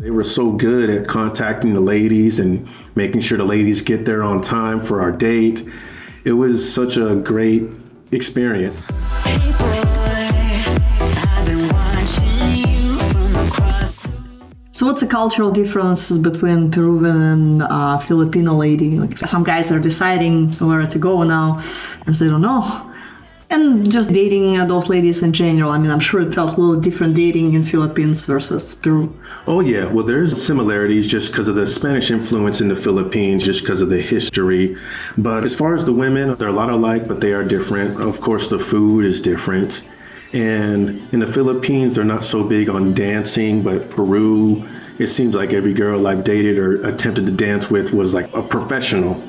They were so good at contacting the ladies and making sure the ladies get there on time for our date. It was such a great experience. So what's the cultural differences between Peruvian and Filipino lady? Like some guys are deciding where to go now because they don't know. And just dating those ladies in general. I mean, I'm sure it felt a little different dating in Philippines versus Peru. Oh yeah, well there's similarities just because of the Spanish influence in the Philippines, just because of the history. But as far as the women, they're a lot alike, but they are different. Of course, the food is different. And in the Philippines, they're not so big on dancing, but Peru, it seems like every girl I've dated or attempted to dance with was like a professional.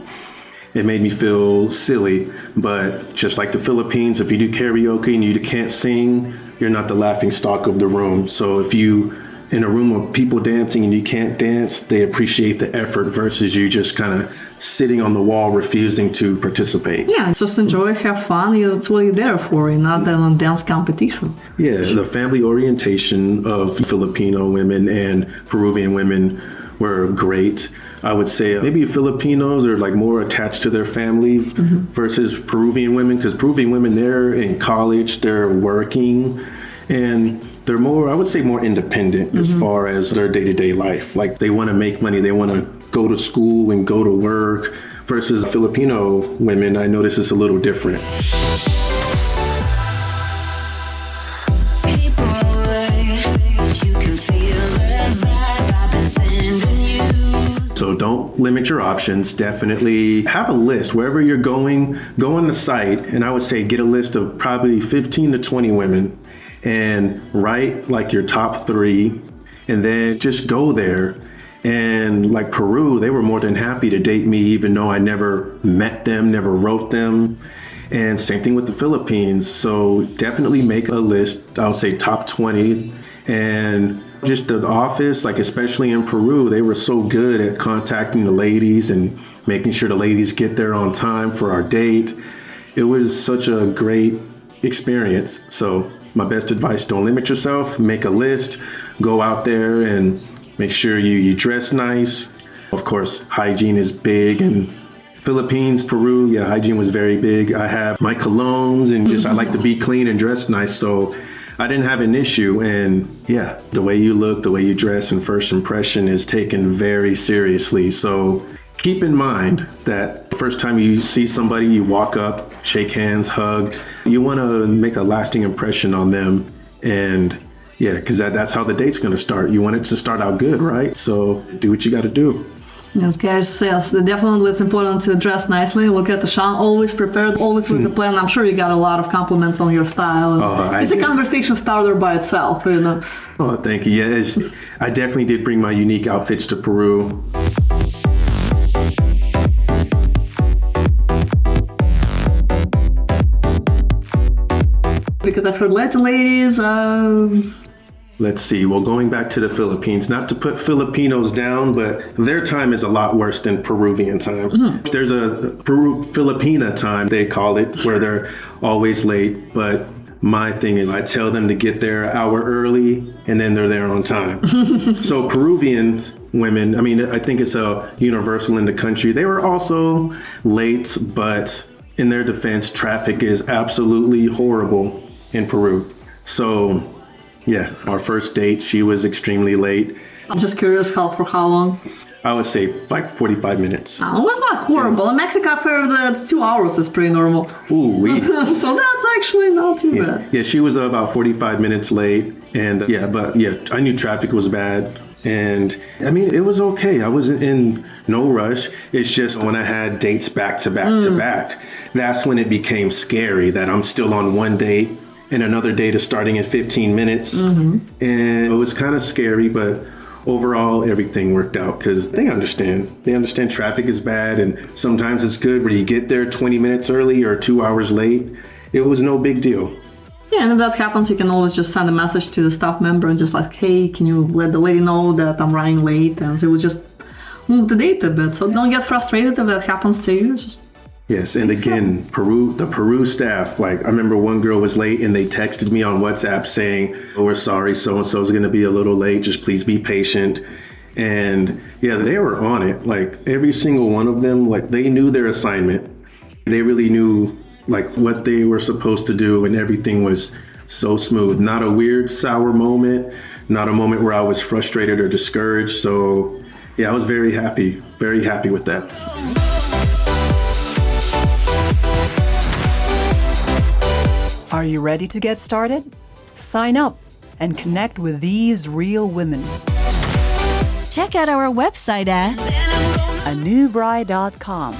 It made me feel silly, but just like the Philippines, if you do karaoke and you can't sing, you're not the laughing stock of the room. So if you in a room of people dancing and you can't dance, they appreciate the effort versus you just kind of sitting on the wall refusing to participate. Yeah, just enjoy, have fun. That's what you're there for, not a dance competition. Yeah, the family orientation of Filipino women and Peruvian women were great. I would say maybe Filipinos are like more attached to their family versus Peruvian women, because Peruvian women, they're in college, they're working, and they're more, I would say, more independent as far as their day-to-day life. Like they want to make money, they want to go to school and go to work, versus Filipino women, I notice it's a little different. So don't limit your options. Definitely have a list. Wherever you're going, go on the site, and I would say get a list of probably 15 to 20 women and write like your top 3, and then just go there. And like Peru, they were more than happy to date me, even though I never met them, never wrote them. And same thing with the Philippines. So definitely make a list. I'll say top 20. And just the office, like especially in Peru, they were so good at contacting the ladies and making sure the ladies get there on time for our date. It was such a great experience. So my best advice, don't limit yourself, make a list, go out there and make sure you dress nice. Of course, hygiene is big in Philippines, Peru. Yeah, hygiene was very big. I have my colognes and just I like to be clean and dress nice. So I didn't have an issue. And yeah, the way you look, the way you dress, and first impression is taken very seriously. So keep in mind that the first time you see somebody, you walk up, shake hands, hug. You want to make a lasting impression on them. And yeah, because that's how the date's going to start. You want it to start out good, right? So do what you got to do. Yes, guys, yes, definitely it's important to dress nicely, look at the shot, always prepared, always with the plan. I'm sure you got a lot of compliments on your style. It's a conversation starter by itself, you know. Oh, thank you. Yeah, I definitely did bring my unique outfits to Peru. Because I've heard Latin ladies, Let's see. Well, going back to the Philippines, not to put Filipinos down, but their time is a lot worse than Peruvian time. There's a Filipina time, they call it, where they're always late. But my thing is I tell them to get there an hour early, and then they're there on time. So Peruvian women, I mean, I think it's a universal in the country. They were also late, but in their defense, traffic is absolutely horrible in Peru. So yeah, our first date, she was extremely late. I'm just curious, for how long? I would say like 45 minutes. Oh, it's not horrible. In Mexico, I've heard that 2 hours is pretty normal. Ooh, so that's actually not too bad. Yeah, she was about 45 minutes late. And I knew traffic was bad. And I mean, it was okay. I wasn't in no rush. It's just when I had dates back to back to back, that's when it became scary that I'm still on one date and another date is starting in 15 minutes. And it was kind of scary, but overall, everything worked out because they understand. They understand traffic is bad, and sometimes it's good where you get there 20 minutes early or 2 hours late. It was no big deal. Yeah, and if that happens, you can always just send a message to the staff member and just like, hey, can you let the lady know that I'm running late? And they will just move the date a bit. So don't get frustrated if that happens to you. Just Yes, and again, the Peru staff, like I remember one girl was late and they texted me on WhatsApp saying, "Oh, we're sorry, so-and-so is going to be a little late, just please be patient." And yeah, they were on it. Like every single one of them, like they knew their assignment. They really knew like what they were supposed to do, and everything was so smooth. Not a weird, sour moment, not a moment where I was frustrated or discouraged. So yeah, I was very happy with that. Are you ready to get started? Sign up and connect with these real women. Check out our website at anewbride.com.